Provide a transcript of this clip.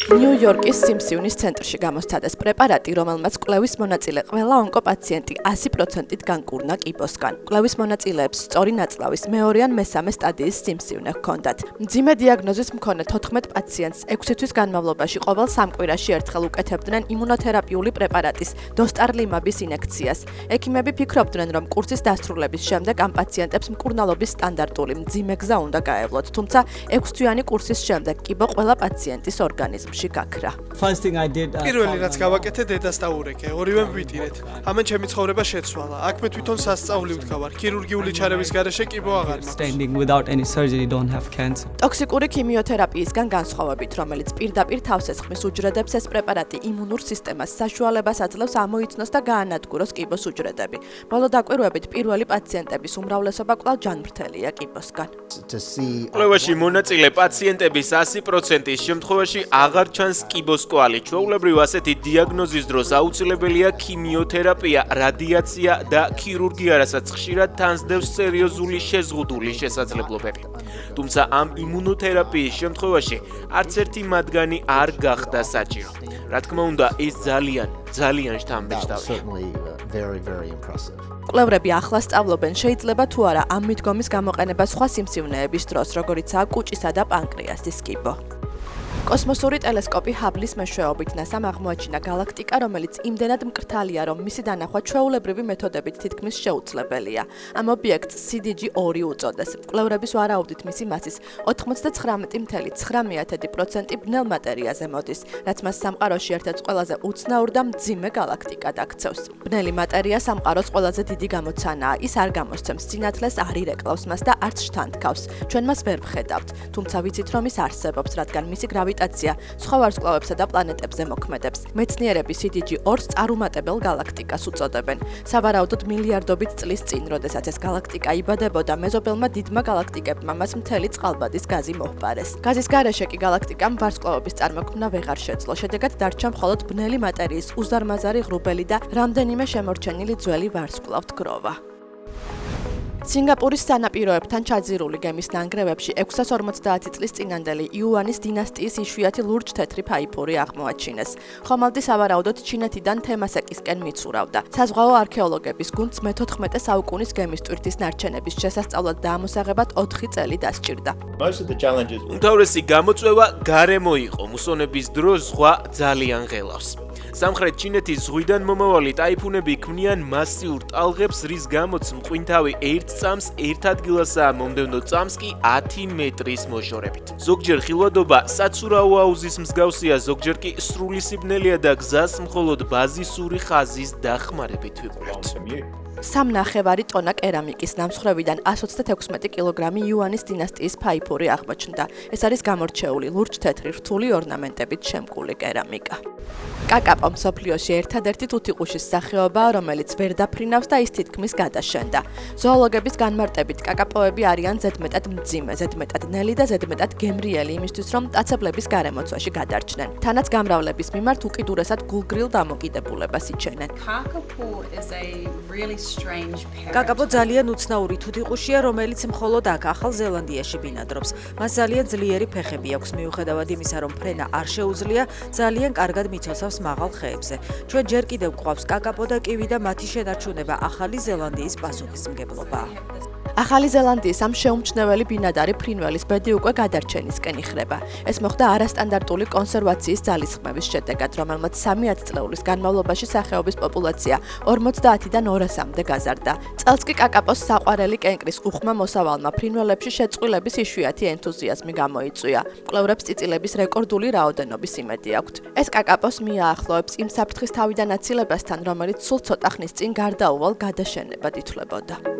ნიუ-იორკის სიმსივნის ცენტრში გამოსცადეს პრეპარატი, რომელმაც კვლევის მონაწილე ყველა ონკოპაციენტი 100%-ით განკურნა კიბოსგან. კვლევის მონაწილეებს სწორი ნაწლავის მეორე ან მესამე სტადიის სიმსივნე ჰქონდათ. მძიმე დიაგნოზის მქონე 14 პაციენტს 6 თვის განმავლობაში ყოველ 3 კვირაში ერთხელ უკეთებდნენ იმუნოთერაპიული პრეპარატის დოსტარლიმაბის ინექციას. ექიმები ფიქრობდნენ, რომ კურსის დასრულების შემდეგ ამ პაციენტებს მკურნალობის სტანდარტული მძიმე გზა უნდა გაევლოთ, თუმცა 6 თვიანი კურსის შემდეგ კიბო ყველა პაციენტის ორგანიზმში გაქრა. პირველი რაც გავაკეთე, დედას დაურეკე, ორივე ვიტირეთ. ამან ჩემი ცხოვრება შეცვალა. აქ მე თვითონ სასწაულივ ვდგავარ. ქირურგიული ჩარევის გარეშე კიბო აღარ მაქვს. ტოქსიკური ქიმიოთერაპიისგან განსხვავებით, რომელიც პირდაპირ თავს ესხმის უჯრედებს, ეს პრეპარატი იმუნურ სისტემას საშუალებას აძლევს ამოიცნოს და გაანადგუროს კიბოს უჯრედები. ბოლო დაკვირვებით პირველი პაციენტების უმრავლესობა კვლავ ჯანმრთელია კიბოსგან. კვლევაში მონაწილე პაციენტების 100%-ის შემთხვევაში აღარ ჩანს კიბოს კვალი. ჩვეულებრივ ასეთი დიაგნოზის დროს აუცილებელია ქიმიოთერაპია, რადიაცია და ქირურგია, რასაც ხშირად თანსდევს სერიოზული შეზღუდული შესაძლებლობები. თუმცა ამ იმუნოთერაპიის შემთხვევაში არც ერთი მათგანი არ გახდა საჭირო. რა თქმა უნდა, ეს ძალიან შთამბეჭდავია. კვლევრები ახლა სწავლობენ, შეიძლება თუ არა ამ მიდგომის გამოყენება სხვა სიმსივნეების დროს, როგორიცაა კუჭისა და პანკრეასის კიბო. კოსმოსური ტელესკოპი ჰაბლის მეშვეობით NASA-მ აღმოაჩინა გალაქტიკა, რომელიც იმდენად მკრთალია, რომ მისი დანახვა ჩვეულებრივი მეთოდებით თითქმის შეუძლებელია. ამ ობიექტს CDG-2 უწოდეს. კვლევრების ვარაუდით მისი მასის 99.9% ბნელ მატერიაზე მოდის, რაც მას სამყაროში ერთ-ერთ ყველაზე უცნაურ და მძიმე გალაქტიკად აქცევს. ბნელი მატერია სამყაროს ყველაზე დიდი გამოცანაა. ის არ გამოსცემს სინათლეს, არ ირეკლავს მას და არც შთანთქავს. ჩვენ მას ვერ ვხედავთ, თუმცა ვიცით, რომ ის არსებობს, რადგან მისი გრავიტაცია სხვა ვარსკვლავებსა და პლანეტებზე მოქმედებს. მეცნიერები CDG-2-ს წარუმატებელ გალაქტიკას უწოდებენ. სავარაუდოდ მილიარდობით წლის წინ, როდესაც ეს გალაქტიკა იბადებოდა, მეზობელმა დიდმა გალაქტიკებმა მას მთელი წყალბადის გაზი მოჰპარეს. გაზის გარეშე კი გალაქტიკამ ვარსკვლავების წარმოქმნა ვეღარ შეძლო. შედეგად დარჩა მხოლოდ ბნელი მატერიის უზარმაზარი ღრუბელი და რამდენიმე შემორჩენილი ძველი ვარსკვლავთგროვა. სინგაპურის სანაპიროებთან ჩაძირული გემის ნანგრევებში 650 წლის წინანდელი იუანის დინასტიის იშვიათი ლურჯ-თეთრი ფაიფური აღმოაჩინეს. ხომალდი სავარაუდოდ ჩინეთიდან თემასეკისკენ მიცურავდა. საზღვაო არქეოლოგების გუნდს მე-14 საუკუნის გემის ტვირთის ნარჩენების შესასწავლად და ამოსაღებად 4 წელი დასჭირდა. უმთავრესი გამოწვევა გარემო იყო. მუსონების დროს ზღვა ძალიან ღელავს. სამხრეთ ჩინეთის ზღვიდან მომავალი ტაიფუნები ქმნიან მასიურ ტალღებს, რის გამოც მყინთავი ერთ წამს ერთ ადგილასაა, მომდევნო წამს კი 10 მეტრის მოშორებით. ზოგჯერ ხილვადობა საცურაო აუზის მსგავსია, ზოგჯერ კი სრული სიბნელია და გზას მხოლოდ ბაზისური ხაზის დახმარებით ვიკვლევთ. 3.5 ტონა კერამიკის ნამსხვრევიდან 126 კილოგრამი იუანის დინასტიის ფაიფური აღმოჩნდა. ეს არის გამორჩეული ლურჯ-თეთრი რთული ორნამენტებით შემკული კერამიკა. კაკაპო მსოფლიოში ერთადერთი თუთიყუშის სახეობაა, რომელიც ვერ დაფრინავს და ის თითქმის გადაშენდა. ზოოლოგების განმარტებით კაკაპოები არიან ზედმეტად მძიმე, ზედმეტად ნელი და ზედმეტად გემრიელი იმისთვის, რომ მტაცებლების გარემოცვაში გადარჩნენ. თანაც გამრავლების მიმართ უკიდურესად გულგრილ დამოკიდებულებას იჩენენ. კაკაპო ძალიან უცნაური თუთიყუშია, რომელიც მხოლოდ აქ, ახალ ზელანდიაში ბინადრობს. მას ძალიან ძლიერი ფეხები აქვს, მიუხედავად იმისა, რომ ფრენა არ შეუძლია, ძალიან კარგად მიცოცავს მაღალ ხეებზე. ჩვენ ჯერ კიდევ გვყავს კაკაპო და კივი და მათი შენარჩუნება ახალი ზელანდიის პასუხისმგებლობაა. ახალი ზელანდიის ამ შეუმჩნეველი ბინადარი ფრინველის ბედი უკვე გადარჩენისკენ იხრება. ეს მოხდა არასტანდარტული კონსერვაციის ძალისხმევის შედეგად, რომელმაც 3 ათწლეულის განმავლობაში სახეობის პოპულაცია 50-დან 200-მდე გაზარდა. წელს კი კაკაპოს საყვარელი კენკრის უხმა მოსავალმა ფრინველებში შეწყვილების იშვიათი ენთუზიაზმი გამოიწვია. კვლევრებს წიწილების რეკორდული რაოდენობის იმედი აქვთ. ეს კაკაპოს მიაახლოებს იმ საფრთხის თავიდან აცილებასთან, რომელიც სულ ცოტა ხნის წინ გარდაუვალ გადაშენებად ითვლებოდა.